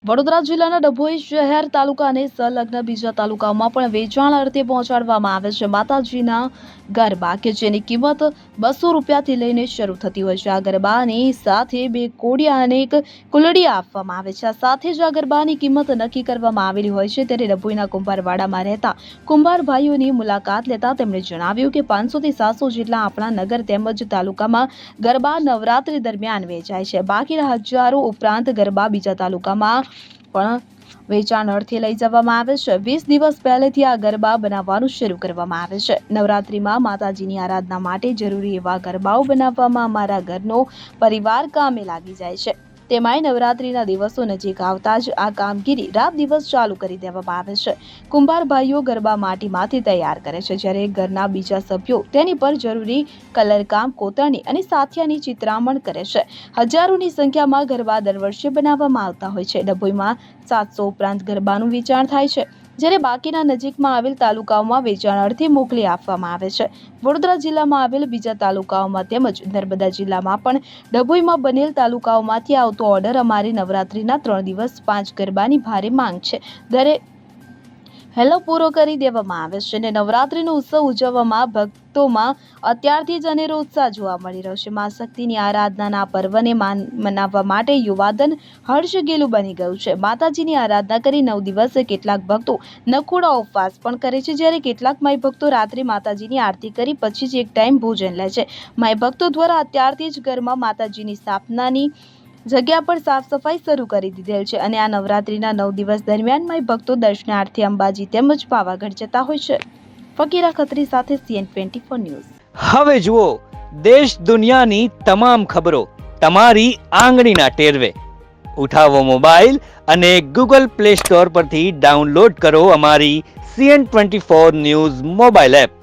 વડોદરા જિલ્લાના ડભોઈ શહેર તાલુકા અને સંલગ્ન બીજા તાલુકાઓમાં પણ વેચાણ અર્થે પહોંચાડવામાં આવે છે માતાજીના ગરબા કે જેની કિંમત 200 રૂપિયાથી લઈને શરૂ થતી હોય છે। આ ગરબાની સાથે 2 કોડિયા અને 1 કુલડિયા આપવામાં આવે છે। આ સાથે જ આ ગરબાની કિંમત નક્કી કરવામાં આવેલી હોય છે। ત્યારે ડભોઈના કુંભારવાડામાં રહેતા કુંભાર ભાઈઓની મુલાકાત લેતા તેમણે જણાવ્યું કે 500 થી 700 જેટલા આપણા નગર તેમજ તાલુકામાં ગરબા નવરાત્રી દરમિયાન વેચાય છે। બાકીના હજારો ઉપરાંત ગરબા બીજા તાલુકામાં પણ વેચાણ અર્થે લઈ જવામાં આવે છે। 20 દિવસ પહેલેથી આ ગરબા બનાવવાનું શરૂ કરવામાં આવે છે। નવરાત્રીમાં માતાજીની આરાધના માટે જરૂરી એવા ગરબાઓ બનાવવામાં અમારા ઘરનો પરિવાર કામે લાગી જાય છે। તેમાંય નવરાત્રીના દિવસો નજીક આવતા જ આ કામગીરી રાત દિવસ ચાલુ કરી દેવામાં આવે છે। કુંભાર ભાઈઓ ગરબા માટીમાંથી તૈયાર કરે છે, જ્યારે ઘરના બીજા સભ્યો તેની પર જરૂરી કલરકામ, કોતરણી અને સાથિયાની ચિત્રામણ કરે છે। હજારોની સંખ્યામાં ગરબા દર વર્ષે બનાવવામાં આવતા હોય છે। ડભોઈમાં 700 ઉપરાંત ગરબાનું વેચાણ થાય છે, જ્યારે બાકીના નજીકમાં આવેલ તાલુકાઓમાં વેચાણ અર્થે મોકલી આપવામાં આવે છે। વડોદરા જિલ્લામાં આવેલ બીજા તાલુકાઓમાં તેમજ નર્મદા જિલ્લામાં પણ ડભોઈમાં બનેલ તાલુકાઓમાંથી આવતો ઓર્ડર અમારી નવરાત્રીના 3 દિવસ 5 ગરબાની ભારે માંગ છે, દરે હેલો પૂરો કરી દેવામાં આવે છે અને નવરાત્રીનો ઉત્સવ ઉજવવામાં ભક્તોમાં અત્યારથી જ અનેરો ઉત્સાહ જોવા મળી રહ્યો છે। મા શક્તિની આરાધનાના પર્વને મનાવવા માટે યુવાધન હર્ષગેલું બની ગયું છે। માતાજીની આરાધના કરી 9 દિવસ કેટલાક ભક્તો નખોડા ઉપવાસ પણ કરે છે, જ્યારે કેટલાક માઈ ભક્તો રાત્રે માતાજીની આરતી કરી પછી જ એક ટાઈમ ભોજન લે છે। માઈ ભક્તો દ્વારા અત્યારથી જ ઘરમાં માતાજીની સ્થાપનાની જગ્યા પર સાફ સફાઈ શરૂ કરી દીધેલ છે અને આ નવરાત્રીના 9 દિવસ દરમિયાન માઈ ભક્તો દર્શનાર્થે અંબાજી તેમજ પાવાગઢ જતા હોય છે। ફકીરા ખત્રી સાથે CN24 ન્યૂઝ। હવે જુઓ દેશ દુનિયાની તમામ ખબરો તમારી આંગળીના ટેરવે। ઉઠાવો મોબાઈલ અને Google Play Store પરથી ડાઉનલોડ કરો અમારી CN24 ન્યૂઝ મોબાઈલ એપ।